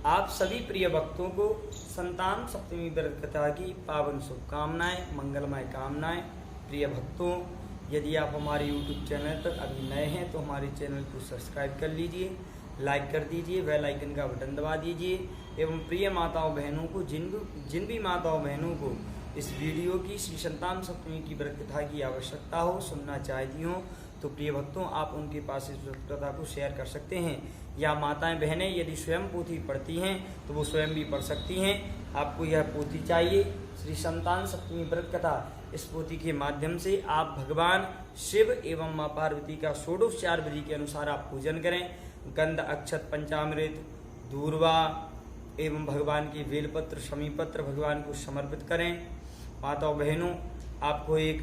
आप सभी प्रिय भक्तों को संतान सप्तमी व्रत कथा की पावन शुभकामनाएं, मंगलमय कामनाएं। प्रिय भक्तों, यदि आप हमारे YouTube चैनल पर अभी नए हैं तो हमारे चैनल को सब्सक्राइब कर लीजिए, लाइक कर दीजिए, बेल आइकन का बटन दबा दीजिए। एवं प्रिय माताओं बहनों को, जिन भी माताओं बहनों को इस वीडियो की श्री संतान सप्तमी की व्रत कथा की आवश्यकता हो, सुनना चाहती हो, तो प्रिय भक्तों आप उनके पास इस व्रत कथा को शेयर कर सकते हैं। या माताएं बहनें यदि स्वयं पोथी पढ़ती हैं तो वो स्वयं भी पढ़ सकती हैं। आपको यह पोथी चाहिए श्री संतान सप्तमी व्रत कथा। इस पोथी के माध्यम से आप भगवान शिव एवं माँ पार्वती का षोडशोपचार विधि के अनुसार आप पूजन करें। गंध, अक्षत, पंचामृत, दूर्वा एवं भगवान की बेलपत्र, शमीपत्र भगवान को समर्पित करें। माताओं बहनों, आपको एक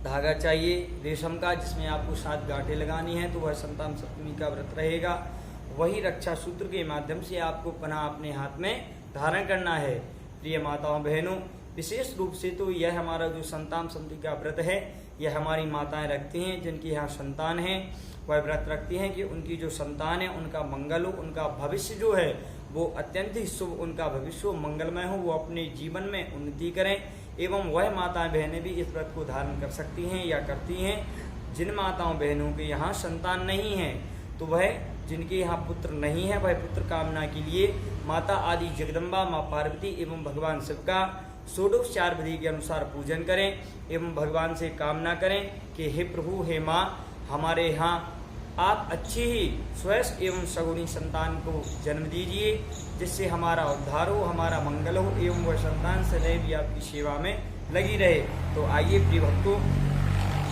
धागा चाहिए रेशम का, जिसमें आपको 7 गांठें लगानी है, तो वह संतान सप्तमी का व्रत रहेगा। वही रक्षा सूत्र के माध्यम से आपको पुनः अपने हाथ में धारण करना है। प्रिय माताओं बहनों, विशेष रूप से तो यह हमारा जो संतान सप्तमी का व्रत है, यह हमारी माताएं रखती हैं जिनकी यहाँ संतान है। वह व्रत रखती हैं कि उनकी जो संतान है उनका मंगल हो, उनका भविष्य जो है वो अत्यंत ही शुभ, उनका भविष्य मंगलमय हो, वो अपने जीवन में उन्नति करें। एवं वह माताएं बहनें भी इस व्रत को धारण कर सकती हैं या करती हैं जिन माताओं बहनों के यहाँ संतान नहीं है। तो वह जिनके यहाँ पुत्र नहीं है, वह पुत्र कामना के लिए माता आदि जगदम्बा माँ पार्वती एवं भगवान शिव का षोडशोपचार विधि के अनुसार पूजन करें एवं भगवान से कामना करें कि हे प्रभु, हे माँ, हमारे यहाँ आप अच्छी ही स्वस्थ एवं सगुणी संतान को जन्म दीजिए, जिससे हमारा उद्धार हो, हमारा मंगल हो एवं वह संतान सदैव भी आपकी सेवा में लगी रहे। तो आइए प्रिय भक्तों,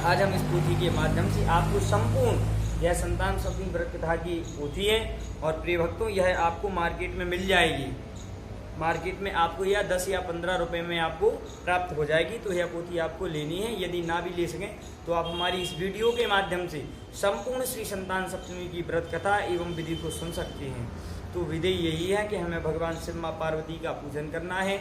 आज हम इस पोथी के माध्यम से आपको संपूर्ण यह संतान सप्तमी व्रत कथा की पोथी है। और प्रिय भक्तों, यह आपको मार्केट में मिल जाएगी। मार्केट में आपको यह 10 या 15 रुपए में आपको प्राप्त हो जाएगी। तो यह पोथी आपको लेनी है। यदि ना भी ले सकें तो आप हमारी इस वीडियो के माध्यम से संपूर्ण श्री संतान सप्तमी की व्रत कथा एवं विधि को सुन सकते हैं। तो विधि यही है कि हमें भगवान शिव माँ पार्वती का पूजन करना है।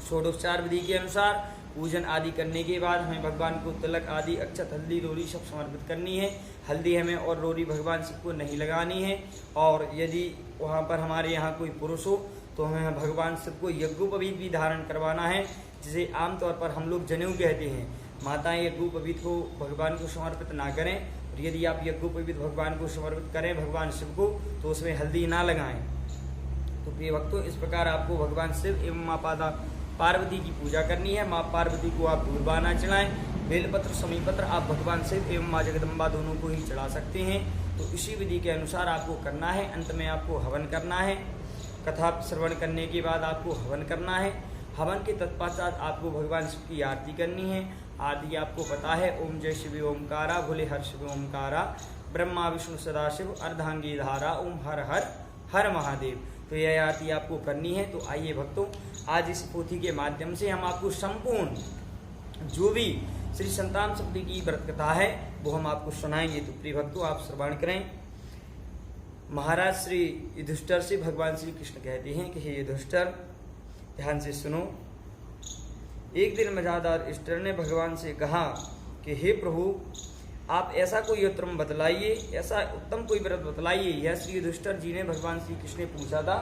षोडशोपचार विधि के अनुसार पूजन आदि करने के बाद हमें भगवान को तिलक आदि, अक्षत, हल्दी, रोरी सब समर्पित करनी है। हल्दी हमें और रोरी भगवान शिव को नहीं लगानी है। और यदि वहाँ पर हमारे यहाँ कोई पुरुष हो तो हमें भगवान शिव को यज्ञोपवीत भी धारण करवाना है, जिसे आमतौर पर हम लोग जनेऊ कहते हैं। माताएं यज्ञोपवीत को भगवान को समर्पित ना करें। और यदि आप यज्ञोपवीत भगवान को समर्पित करें भगवान शिव को, तो उसमें हल्दी ना लगाएं। तो प्रिय भक्तों, इस प्रकार आपको भगवान शिव एवं माँ पार्वती की पूजा करनी है। माँ पार्वती को आप दूर्वा ना चढ़ाएं। बेलपत्र, समीपत्र आप भगवान शिव एवं माँ जगदम्बा दोनों को ही चढ़ा सकते हैं। तो इसी विधि के अनुसार आपको करना है। अंत में आपको हवन करना है। कथा श्रवण करने के बाद आपको हवन करना है। हवन के तत्पश्चात आपको भगवान शिव की आरती करनी है। आरती आपको पता है, ओम जय शिव ओमकारा, भोले हर शिव ओमकारा, ब्रह्मा विष्णु सदाशिव, अर्धांगी धारा, ओम हर हर हर महादेव। तो यह आरती आपको करनी है। तो आइए भक्तों, आज इस पोथी के माध्यम से हम आपको संपूर्ण जो भी श्री संतान सप्तमी की व्रत कथा है वो हम आपको सुनाएंगे। तो प्रिय भक्तों, आप श्रवण करें। महाराज श्री युधिष्ठिर से भगवान श्री कृष्ण कहते हैं कि हे युधिष्ठिर, ध्यान से सुनो। एक दिन मजादार युधिष्ठिर ने भगवान से कहा कि हे प्रभु, आप ऐसा कोई उत्तम बतलाइए, ऐसा उत्तम कोई व्रत बतलाइए। यह श्री युधिष्ठिर जी ने भगवान श्री कृष्ण ने पूछा था।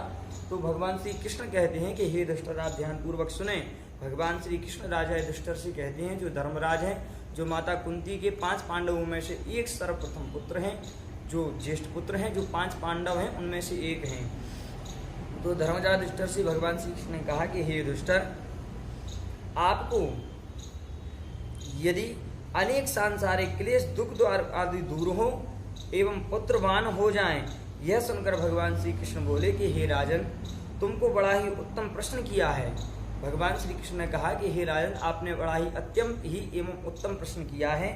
तो भगवान श्री कृष्ण कहते हैं कि हे युधिष्ठिर, आप ध्यान पूर्वक सुने। भगवान श्री कृष्ण राजा युधिष्ठिर से कहते हैं, जो धर्मराज हैं, जो माता कुंती के 5 पांडवों में से एक सर्वप्रथम पुत्र हैं, जो ज्येष्ठ पुत्र हैं, जो 5 पांडव हैं उनमें से एक हैं। तो धर्मराज युधिष्ठिर से भगवान श्री कृष्ण ने कहा कि हे युधिष्ठिर, आपको यदि अनेक सांसारिक क्लेश, दुख आदि दूर हो एवं पुत्रवान हो जाएं, यह सुनकर भगवान श्री कृष्ण बोले कि हे राजन, तुमको बड़ा ही उत्तम प्रश्न किया है। भगवान श्री कृष्ण ने कहा कि हे राजन, आपने बड़ा ही अत्यंत ही एवं उत्तम प्रश्न किया है।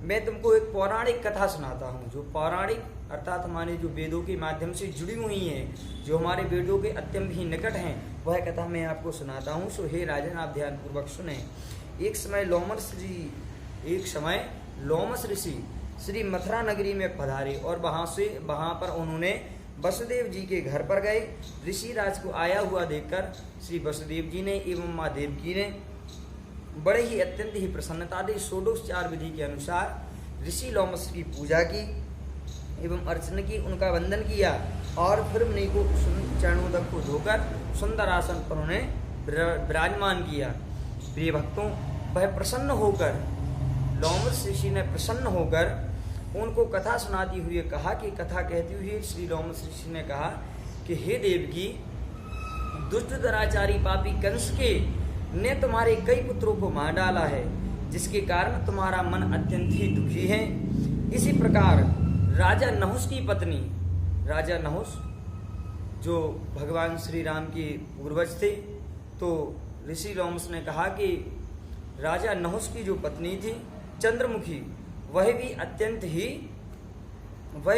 मैं तुमको एक पौराणिक कथा सुनाता हूँ, जो पौराणिक अर्थात हमारे जो वेदों के माध्यम से जुड़ी हुई हैं, जो हमारे वेदों के अत्यंत ही निकट हैं, वह कथा मैं आपको सुनाता हूँ। सो हे राजन, आप ध्यानपूर्वक सुने। एक समय लोमस ऋषि श्री मथुरा नगरी में पधारे और वहाँ पर उन्होंने वसुदेव जी के घर पर गए। ऋषि राज को आया हुआ देखकर श्री वसुदेव जी ने एवं माँ देवकी ने बड़े ही अत्यंत ही प्रसन्नता से षोडशोपचार विधि के अनुसार ऋषि लोमस की पूजा की एवं अर्चना की, उनका वंदन किया और फिर मुनि को चरणोदक को धोकर सुंदर आसन पर उन्हें विराजमान किया। प्रिय भक्तों, वह प्रसन्न होकर, लोमस ऋषि ने प्रसन्न होकर उनको कथा सुनाती हुए कहा कि, कथा कहती हुई श्री लोमस ऋषि ने कहा कि हे देवकी, दुष्ट दुराचारी पापी कंस के ने तुम्हारे कई पुत्रों को मार डाला है, जिसके कारण तुम्हारा मन अत्यंत ही दुखी है। इसी प्रकार राजा नहुस की पत्नी, राजा नहुस जो भगवान श्री राम के पूर्वज थे, तो ऋषि लोमस ने कहा कि राजा नहुस की जो पत्नी थी चंद्रमुखी, वह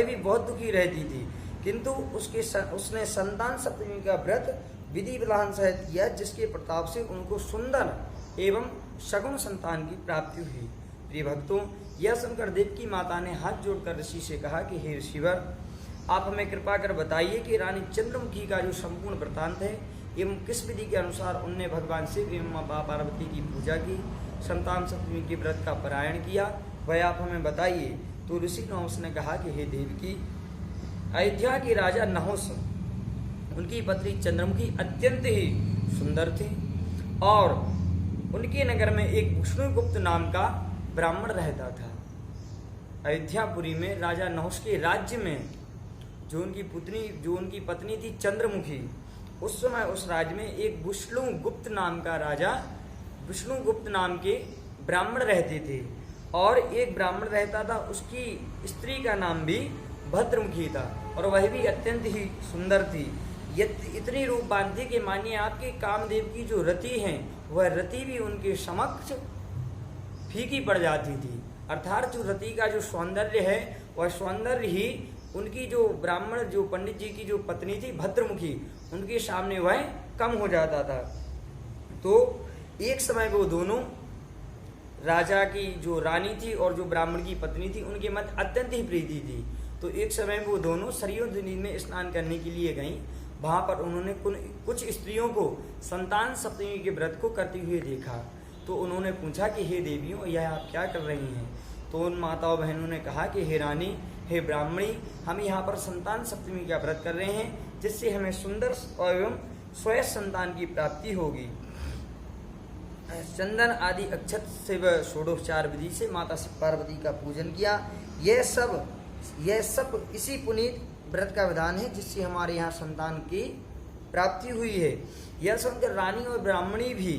भी बहुत दुखी रहती थी, किंतु उसने संतान सप्तमी का व्रत विधि विधान सहित किया, जिसके प्रताप से उनको सुंदर एवं सगुण संतान की प्राप्ति हुई। प्रिय भक्तों, यह सुनकर देवकी माता ने हाथ जोड़कर ऋषि से कहा कि हे ऋषिवर, आप हमें कृपा कर बताइए कि रानी चंद्रमुखी का जो संपूर्ण वृत्तांत है एवं किस विधि के अनुसार उनने भगवान शिव एवं मां पार्वती की पूजा की, संतान सप्तमी के व्रत का पारायण किया, वह आप हमें बताइए। तो ऋषि नहुस ने कहा कि हे देवकी, अयोध्या के राजा नहुस, उनकी पत्नी चंद्रमुखी अत्यंत ही सुंदर थी और उनके नगर में एक विष्णुगुप्त नाम का ब्राह्मण रहता था। अयोध्यापुरी में राजा नहुस के राज्य में जो उनकी पत्नी थी चंद्रमुखी, उस समय उस राज्य में एक विष्णुगुप्त नाम के ब्राह्मण रहते थे और एक ब्राह्मण रहता था, उसकी स्त्री का नाम भी भद्रमुखी था और वह भी अत्यंत ही सुंदर थी। इतनी रूपवान थी कि मानिए आपके कामदेव की जो रति है, वह रति भी उनके समक्ष फीकी पड़ जाती थी। अर्थात जो रति का जो सौंदर्य है, वह सौंदर्य ही उनकी जो ब्राह्मण, जो पंडित जी की जो पत्नी थी भद्रमुखी, उनके सामने वह कम हो जाता था। तो एक समय वो दोनों, राजा की जो रानी थी और जो ब्राह्मण की पत्नी थी, उनके मध्य अत्यंत ही प्रीति थी। तो एक समय वो दोनों सरयू नदी में स्नान करने के लिए गईं। वहां पर उन्होंने कुछ स्त्रियों को संतान सप्तमी के व्रत को करते हुए देखा। तो उन्होंने पूछा कि हे देवियों, यह आप क्या कर रही हैं? तो उन माताओं बहनों ने कहा कि हे रानी, हे ब्राह्मणी, हम यहाँ पर संतान सप्तमी का व्रत कर रहे हैं, जिससे हमें सुंदर एवं स्वयं संतान की प्राप्ति होगी। चंदन आदि अक्षत से व षोडोपचार विधि से माता शिव पार्वती का पूजन किया। यह सब इसी पुनीत व्रत का विधान है, जिससे हमारे यहाँ संतान की प्राप्ति हुई है। यह सुनकर रानी और ब्राह्मणी भी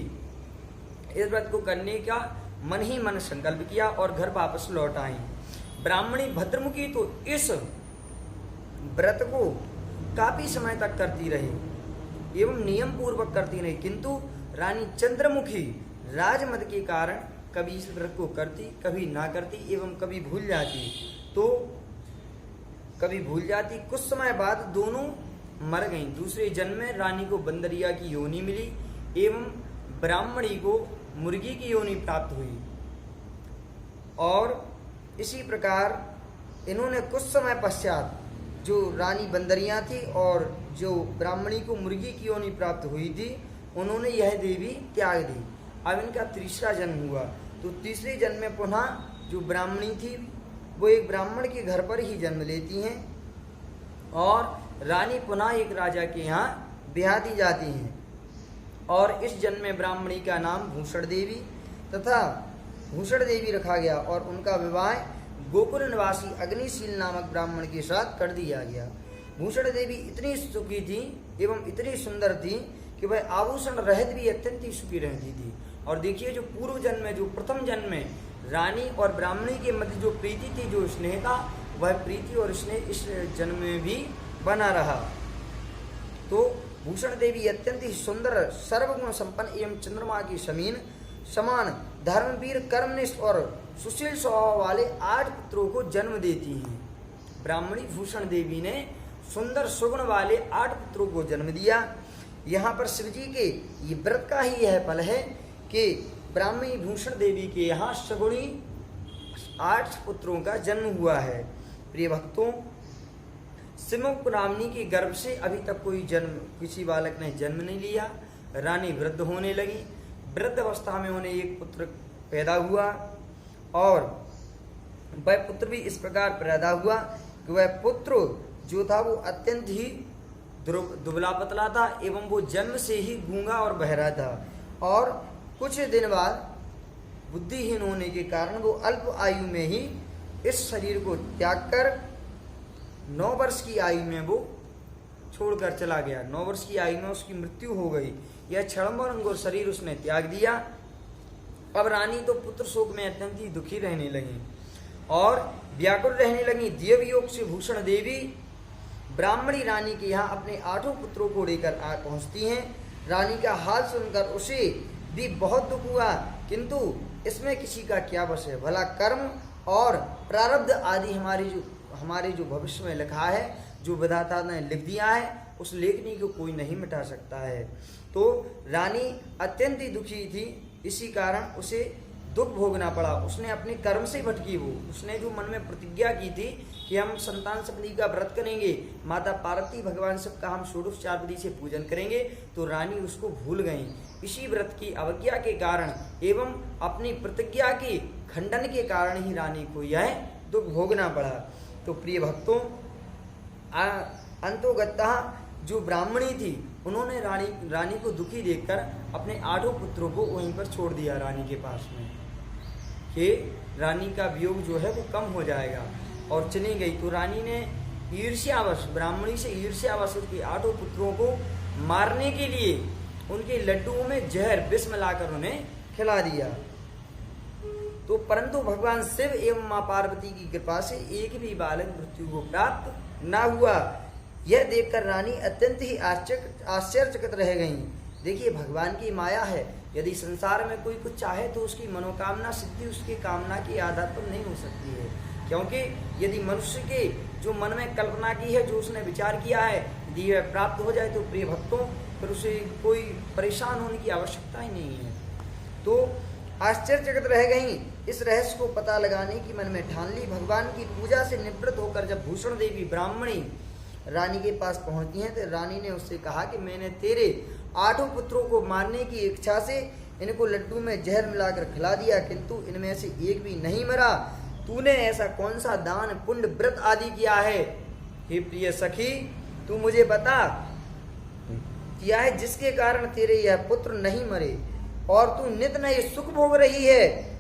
इस व्रत को करने का मन ही मन संकल्प किया और घर वापस लौट आई। ब्राह्मणी भद्रमुखी तो इस व्रत को काफी समय तक करती रही एवं नियम पूर्वक करती रही, किंतु रानी चंद्रमुखी राजमद के कारण कभी इस व्रत को करती, कभी ना करती एवं कभी भूल जाती। कुछ समय बाद दोनों मर गईं। दूसरे जन्म में रानी को बंदरिया की योनि मिली एवं ब्राह्मणी को मुर्गी की योनि प्राप्त हुई। और इसी प्रकार इन्होंने कुछ समय पश्चात, जो रानी बंदरिया थी और जो ब्राह्मणी को मुर्गी की योनि प्राप्त हुई थी, उन्होंने यह देवी त्याग दी। अब इनका तीसरा जन्म हुआ। तो तीसरे जन्म में पुनः जो ब्राह्मणी थी, वो एक ब्राह्मण के घर पर ही जन्म लेती हैं और रानी पुनः एक राजा के यहाँ ब्याह दी जाती हैं। और इस जन्म में ब्राह्मणी का नाम भूषण देवी रखा गया और उनका विवाह गोकुल निवासी अग्निशील नामक ब्राह्मण के साथ कर दिया गया। भूषण देवी इतनी सुखी थी एवं इतनी सुंदर थी कि वह आभूषण रहित भी अत्यंत ही सुखी रहती थी। और देखिए, जो पूर्व जन्म में, जो प्रथम जन्म में रानी और ब्राह्मणी के मध्य जो प्रीति थी, जो स्नेह था, वह प्रीति और स्नेह इस जन्म में भी बना रहा। तो भूषण देवी अत्यंत ही सुंदर, सर्वगुण संपन्न एवं चंद्रमा की समान धर्मवीर, कर्मनिष्ठ और सुशील स्वभाव वाले 8 पुत्रों को जन्म देती हैं। ब्राह्मणी भूषण देवी ने सुंदर सुगुण वाले 8 पुत्रों को जन्म दिया। यहाँ पर शिव जी के ये व्रत का ही यह फल है कि ब्राह्मणी भूषण देवी के यहाँ सगुणी 8 पुत्रों का जन्म हुआ है। प्रिय भक्तों, सिमुख ब्राह्मणी के गर्भ से अभी तक किसी बालक ने जन्म नहीं लिया। रानी वृद्ध होने लगी। वृद्ध अवस्था में उन्हें एक पुत्र पैदा हुआ और वह पुत्र भी इस प्रकार पैदा हुआ कि वह पुत्र जो था वो अत्यंत ही दुबला पतला था एवं वो जन्म से ही गूंगा और बहरा था, और कुछ दिन बाद बुद्धिहीन होने के कारण वो अल्प आयु में ही इस शरीर को त्याग कर 9 वर्ष की आयु में वो छोड़कर चला गया। 9 वर्ष की आयु में उसकी मृत्यु हो गई। यह क्षणभंगुर और शरीर उसने त्याग दिया। अब रानी तो पुत्र शोक में अत्यंत ही दुखी रहने लगी और व्याकुल रहने लगी। देवयोग से भूषण देवी ब्राह्मणी रानी के यहाँ अपने 8 पुत्रों को लेकर पहुंचती हैं। रानी का हाल सुनकर उसे भी बहुत दुख हुआ, किंतु इसमें किसी का क्या बस है। भला कर्म और प्रारब्ध आदि हमारे जो भविष्य में लिखा है, जो विधाता ने लिख दिया है, उस लेखनी को कोई नहीं मिटा सकता है। तो रानी अत्यंत ही दुखी थी, इसी कारण उसे दुख भोगना पड़ा। उसने अपने कर्म से भटकी। उसने जो मन में प्रतिज्ञा की थी कि हम संतान सप्तमी का व्रत करेंगे, माता पार्वती भगवान शिव का हम षोडशोपचार विधि से पूजन करेंगे, तो रानी उसको भूल गई। इसी व्रत की अवज्ञा के कारण एवं अपनी प्रतिज्ञा के खंडन के कारण ही रानी को यह दुख भोगना पड़ा। तो प्रिय भक्तों, अंतोगतः जो ब्राह्मणी थी उन्होंने रानी को दुखी देखकर अपने 8 पुत्रों को वहीं पर छोड़ दिया रानी के पास में, कि रानी का वियोग जो है वो कम हो जाएगा, और चली गई। तो रानी ने ईर्ष्यावश, ब्राह्मणी से ईर्ष्यावश उसके 8 पुत्रों को मारने के लिए उनके लड्डुओं में जहर विष मिलाकर उन्हें खिला दिया। तो परंतु भगवान शिव एवं मां पार्वती की कृपा से एक भी बालक मृत्यु को प्राप्त न हुआ। यह देखकर रानी अत्यंत ही आश्चर्यचकित रह गई। देखिए, भगवान की माया है। यदि संसार में कोई कुछ चाहे तो उसकी मनोकामना सिद्धि उसकी कामना के आधार पर नहीं हो सकती है, क्योंकि यदि मनुष्य के जो मन में कल्पना की है, जो उसने विचार किया है, यदि वह प्राप्त हो जाए तो प्रिय भक्तों फिर उसे कोई परेशान होने की आवश्यकता ही नहीं है। तो आश्चर्यचकित रह गई। इस रहस्य को पता लगाने की मन में ठान ली। भगवान की पूजा से निवृत्त होकर जब भूषण देवी ब्राह्मणी रानी के पास पहुंचती हैं, तो रानी ने उससे कहा कि मैंने तेरे 8 पुत्रों को मारने की इच्छा से इनको लड्डू में जहर मिलाकर खिला दिया, किंतु इनमें से एक भी नहीं मरा। तूने ऐसा कौन सा दान पुण्य व्रत आदि किया है, हे प्रिय सखी, तू मुझे बता, किया है जिसके कारण तेरे यह पुत्र नहीं मरे और तू नित नए सुख भोग रही है।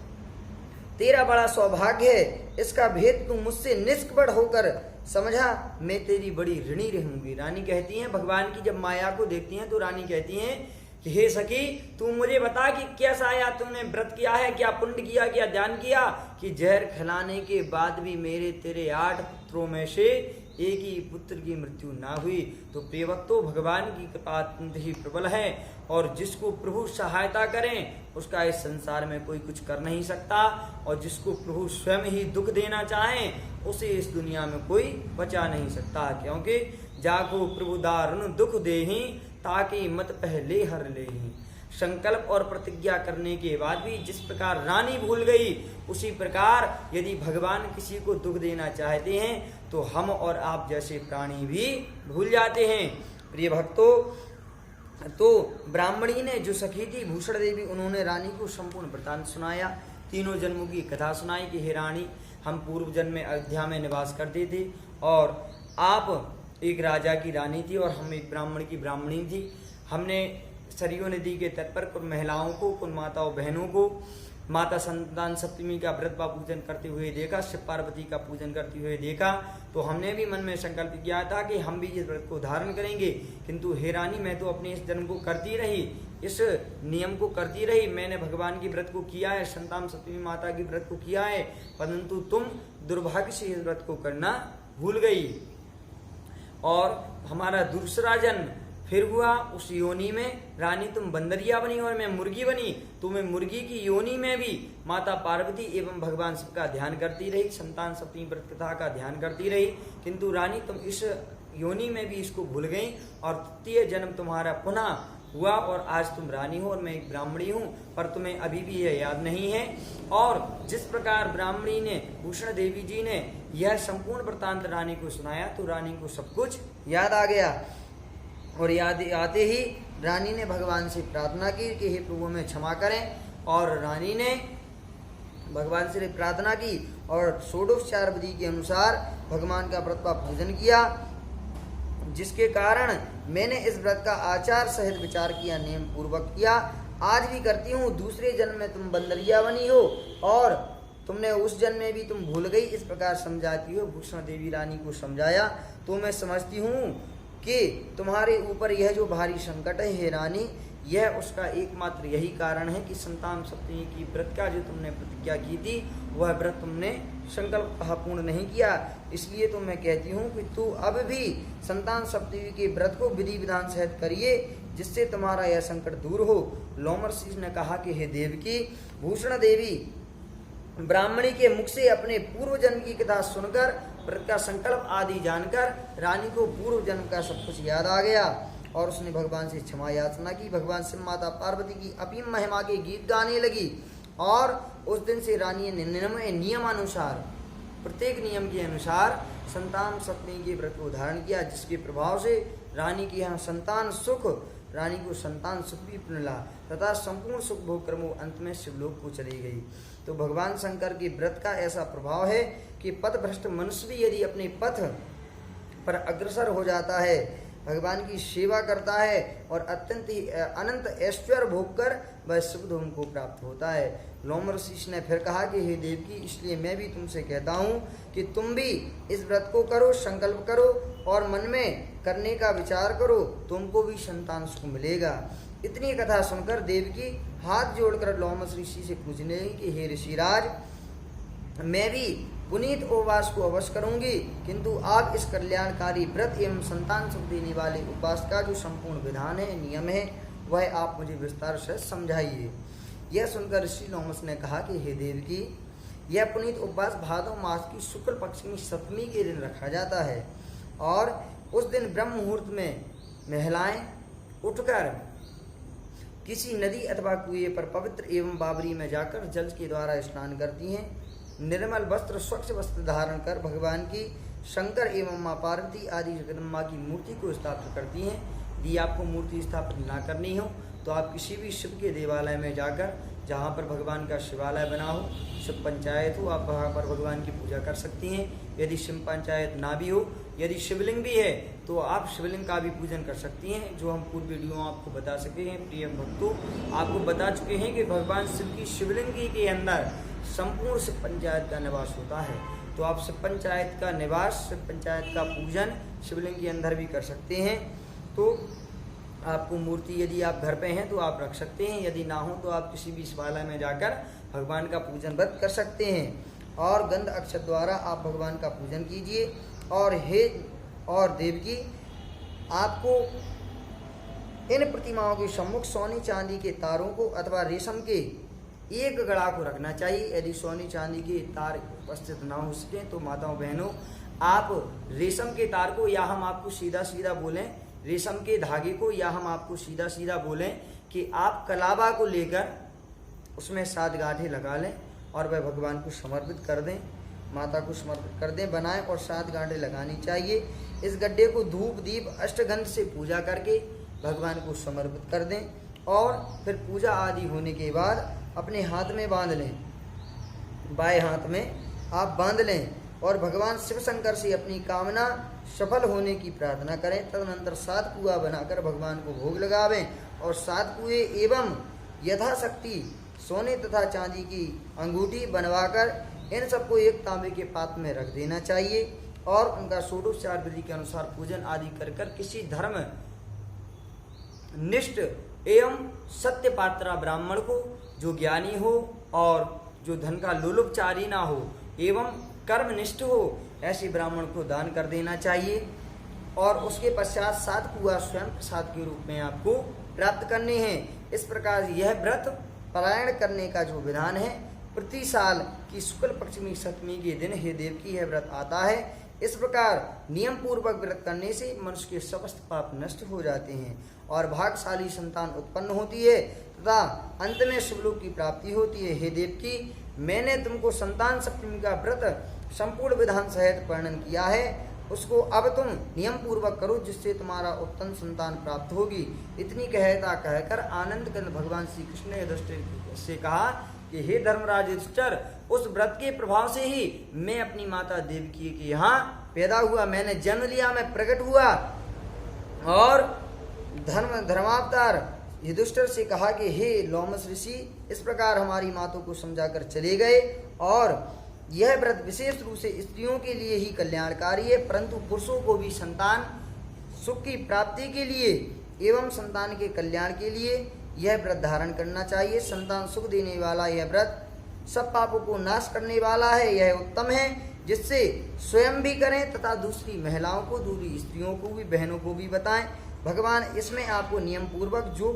तेरा बड़ा सौभाग्य है। इसका भेद तू मुझसे निष्कपट होकर समझा, मैं तेरी बड़ी ऋणी रहूंगी। रानी कहती हैं, भगवान की जब माया को देखती हैं तो रानी कहती हैं कि हे सखी, तू मुझे बता कि कैसा आया, तूने व्रत किया है, क्या पुण्य किया, क्या ध्यान किया कि जहर खिलाने के बाद भी मेरे तेरे 8 पुत्रों में से एक ही पुत्र की मृत्यु ना हुई। तो प्रियवक्तो, भगवान की कृपा अत्यंत ही प्रबल है और जिसको प्रभु सहायता करें उसका इस संसार में कोई कुछ कर नहीं सकता, और जिसको प्रभु स्वयं ही दुख देना चाहें उसे इस दुनिया में कोई बचा नहीं सकता, क्योंकि जाको प्रभु दारुण दुख देहि ताकि मत पहले हर लेहि। संकल्प और प्रतिज्ञा करने के बाद भी जिस प्रकार रानी भूल गई, उसी प्रकार यदि भगवान किसी को दुख देना चाहते हैं तो हम और आप जैसे प्राणी भी भूल जाते हैं। प्रिय भक्तों, तो ब्राह्मणी ने जो सखी थी भूषण देवी, उन्होंने रानी को संपूर्ण वृतांत सुनाया, तीनों जन्मों की कथा सुनाई कि हे रानी, हम पूर्व जन्म में अयोध्या में निवास करते थे और आप एक राजा की रानी थी और हम एक ब्राह्मण की ब्राह्मणी थी। हमने सरयू नदी के तट पर कुछ महिलाओं को, कुछ माताओं बहनों को माता संतान सप्तमी का व्रत का पूजन करते हुए देखा, शिव पार्वती का पूजन करते हुए देखा। तो हमने भी मन में संकल्प किया था कि हम भी इस व्रत को धारण करेंगे, किंतु हे रानी, मैं तो अपने इस जन्म को करती रही, इस नियम को करती रही, मैंने भगवान की व्रत को किया है, संतान सप्तमी माता की व्रत को किया है, परंतु तुम दुर्भाग्य से इस व्रत को करना भूल गई और हमारा दूसरा जन्म फिर हुआ। उस योनि में रानी तुम बंदरिया बनी और मैं मुर्गी बनी। तुम्हें मुर्गी की योनि में भी माता पार्वती एवं भगवान शिव का ध्यान करती रही, संतान सप्तमी व्रत कथा का ध्यान करती रही, किंतु रानी तुम इस योनि में भी इसको भूल गई और तृतीय जन्म तुम्हारा पुनः हुआ और आज तुम रानी हो और मैं एक ब्राह्मणी हूँ, पर तुम्हें अभी भी यह याद नहीं है। और जिस प्रकार ब्राह्मणी ने, भूषण देवी जी ने यह संपूर्ण वृतांत रानी को सुनाया तो रानी को सब कुछ याद आ गया और याद आते ही रानी ने भगवान से प्रार्थना की कि हे प्रभु, हमें क्षमा करें, और रानी ने भगवान से प्रार्थना की और षोडशोपचार विधि के अनुसार भगवान का व्रत का पूजन किया, जिसके कारण मैंने इस व्रत का आचार सहित विचार किया, नियम पूर्वक किया। आज भी करती हूँ। दूसरे जन्म में तुम बंदरिया बनी हो और तुमने उस जन्म में भी तुम भूल गई, इस प्रकार समझाती हो। भूषण देवी रानी को समझाया, तो मैं समझती हूँ कि तुम्हारे ऊपर यह जो भारी संकट है हे रानी, यह उसका एकमात्र यही कारण है कि संतान सप्तमी की व्रत का जो तुमने प्रतिज्ञा की थी वह व्रत तुमने संकल्प पूर्ण नहीं किया। इसलिए तो मैं कहती हूँ कि तू अब भी संतान सप्तमी के व्रत को विधि विधान सहित करिए, जिससे तुम्हारा यह संकट दूर हो। लोमहर्षि ने कहा कि हे देवकी, भूषण देवी ब्राह्मणी के मुख से अपने पूर्व जन्म की कथा सुनकर व्रत का संकल्प आदि जानकर रानी को पूर्व जन्म का सब कुछ याद आ गया और उसने भगवान से क्षमा याचना की। भगवान से माता पार्वती की अपीम महिमा के गीत गाने लगी और उस दिन से रानी ने नियमानुसार, प्रत्येक नियम के अनुसार संतान सप्तमी के व्रत को धारण किया, जिसके प्रभाव से रानी की यहाँ संतान सुख, रानी को संतान सुख भी मिला तथा संपूर्ण सुख भोग कर वो अंत में शिवलोक को चली गई। तो भगवान शंकर के व्रत का ऐसा प्रभाव है कि पथ भ्रष्ट मनुष्य भी यदि अपने पथ पर अग्रसर हो जाता है, भगवान की सेवा करता है और अत्यंत ही अनंत ऐश्वर्य भोग कर वह सुख धाम को प्राप्त होता है। लोमहर्षि ने फिर कहा कि हे देवकी, इसलिए मैं भी तुमसे कहता हूँ कि तुम भी इस व्रत को करो, संकल्प करो और मन में करने का विचार करो, तुमको भी संतान सुख मिलेगा। इतनी कथा सुनकर देवकी हाथ जोड़कर लोमहर्षि से पूछने लगी कि हे ऋषिराज, मैं भी पुनीत उपवास को अवश्य करूंगी, किंतु आप इस कल्याणकारी व्रत एवं संतान सुख देने वाले उपवास का जो संपूर्ण विधान है, नियम है, वह आप मुझे विस्तार से समझाइए। यह सुनकर ऋषि लोमहर्षि ने कहा कि हे देवकी, यह पुनीत उपवास भादव मास की शुक्ल पक्ष की सप्तमी के दिन रखा जाता है और उस दिन ब्रह्म मुहूर्त में महिलाएं उठकर किसी नदी अथवा कुएं पर पवित्र एवं बाबरी में जाकर जल के द्वारा स्नान करती हैं। निर्मल वस्त्र, स्वच्छ वस्त्र धारण कर भगवान की शंकर एवं माँ पार्वती आदि जगदम्बा की मूर्ति को स्थापित करती हैं। यदि आपको मूर्ति स्थापित ना करनी हो तो आप किसी भी शिव के देवालय में जाकर, जहाँ पर भगवान का शिवालय बना हो, शिव पंचायत हो, आप वहाँ पर भगवान की पूजा कर सकती हैं। यदि शिव पंचायत ना भी हो, यदि शिवलिंग भी है तो आप शिवलिंग का भी पूजन कर सकती हैं, जो हम पूर्व वीडियो में आपको बता सके हैं। प्रिय भक्तों, आपको बता चुके हैं कि भगवान शिव की शिवलिंग के अंदर संपूर्ण शिव पंचायत का निवास होता है। तो आप शिव पंचायत का निवास, शिव पंचायत का पूजन शिवलिंग के अंदर भी कर सकते हैं। तो आपको मूर्ति यदि आप घर पे हैं तो आप रख सकते हैं, यदि ना हो तो आप किसी भी शिवालय में जाकर भगवान का पूजन व्रत कर सकते हैं। और गंध अक्षत द्वारा आप भगवान का पूजन कीजिए। और देवकी, आपको इन प्रतिमाओं के सम्मुख सोने चांदी के तारों को अथवा रेशम के एक गड़ा को रखना चाहिए। यदि सोने चांदी के तार उपस्थित ना हो सके तो माताओं बहनों, आप रेशम के तार को, या हम आपको सीधा सीधा बोलें रेशम के धागे को, या हम आपको सीधा सीधा बोलें कि आप कलाबा को लेकर उसमें 7 गांठें लगा लें और वह भगवान को समर्पित कर दें, माता को समर्पित कर दें, बनाएं और 7 गांठें लगानी चाहिए। इस गड्ढे को धूप दीप अष्टगंध से पूजा करके भगवान को समर्पित कर दें और फिर पूजा आदि होने के बाद अपने हाथ में बांध लें, बाएं हाथ में आप बांध लें और भगवान शिव शंकर से अपनी कामना सफल होने की प्रार्थना करें। तदनंतर 7 कुआं बनाकर भगवान को भोग लगावें और 7 कुएं एवं यथाशक्ति सोने तथा चांदी की अंगूठी बनवाकर इन सबको एक तांबे के पात्र में रख देना चाहिए और उनका षोडशोपचार विधि के अनुसार पूजन आदि कर किसी धर्म निष्ठ एवं सत्य पात्रा ब्राह्मण को, जो ज्ञानी हो और जो धन का लोलुपचारी ना हो एवं कर्मनिष्ठ हो, ऐसे ब्राह्मण को दान कर देना चाहिए। और उसके पश्चात 7 कुआं स्वयं प्रसाद के रूप में आपको प्राप्त करने हैं। इस प्रकार यह व्रत पारायण करने का जो विधान है, प्रति साल की शुक्ल पक्षमी सप्तमी के दिन हे देवकी यह व्रत आता है। इस प्रकार नियम पूर्वक व्रत करने से मनुष्य के समस्त पाप नष्ट हो जाते हैं और भाग्यशाली संतान उत्पन्न होती है तथा अंत में शिवलोक की प्राप्ति होती है। हे देवकी, मैंने तुमको संतान सप्तमी का व्रत संपूर्ण विधान सहित वर्णन किया है, उसको अब तुम नियम पूर्वक करो, जिससे तुम्हारा उत्तम संतान प्राप्त होगी। इतनी कहता कहकर आनंद कंद भगवान श्री कृष्ण ने युधिष्ठिर से कहा कि हे धर्मराज युधिष्ठिर, उस व्रत के प्रभाव से ही मैं अपनी माता देवकी के यहाँ पैदा हुआ, मैंने जन्म लिया, मैं प्रकट हुआ। और धर्मावतार युधिष्ठिर से कहा कि हे लोमस ऋषि, इस प्रकार हमारी मातों को समझाकर चले गए। और यह व्रत विशेष रूप से स्त्रियों के लिए ही कल्याणकारी है, परंतु पुरुषों को भी संतान सुख की प्राप्ति के लिए एवं संतान के कल्याण के लिए यह व्रत धारण करना चाहिए। संतान सुख देने वाला यह व्रत सब पापों को नाश करने वाला है। यह उत्तम है, जिससे स्वयं भी करें तथा दूसरी महिलाओं को, दूसरी स्त्रियों को भी, बहनों को भी बताएं। भगवान इसमें आपको नियम पूर्वक जो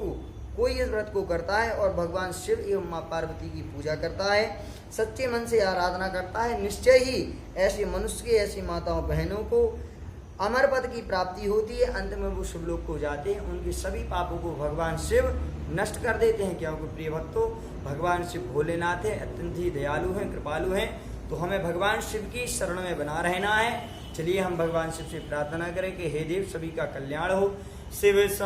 कोई इस व्रत को करता है और भगवान शिव एवं माँ पार्वती की पूजा करता है, सच्चे मन से आराधना करता है, निश्चय ही ऐसे मनुष्य के, ऐसी माताओं बहनों को अमर पद की प्राप्ति होती है। अंत में वो शिवलोक को जाते हैं, उनके सभी पापों को भगवान शिव नष्ट कर देते हैं। क्योंकि प्रिय भक्तों, भगवान शिव भोलेनाथ है, अत्यंत ही दयालु हैं, कृपालु हैं। तो हमें भगवान शिव की शरण में बना रहना है। चलिए हम भगवान शिव से प्रार्थना करें कि हे देव, सभी का कल्याण हो। शिव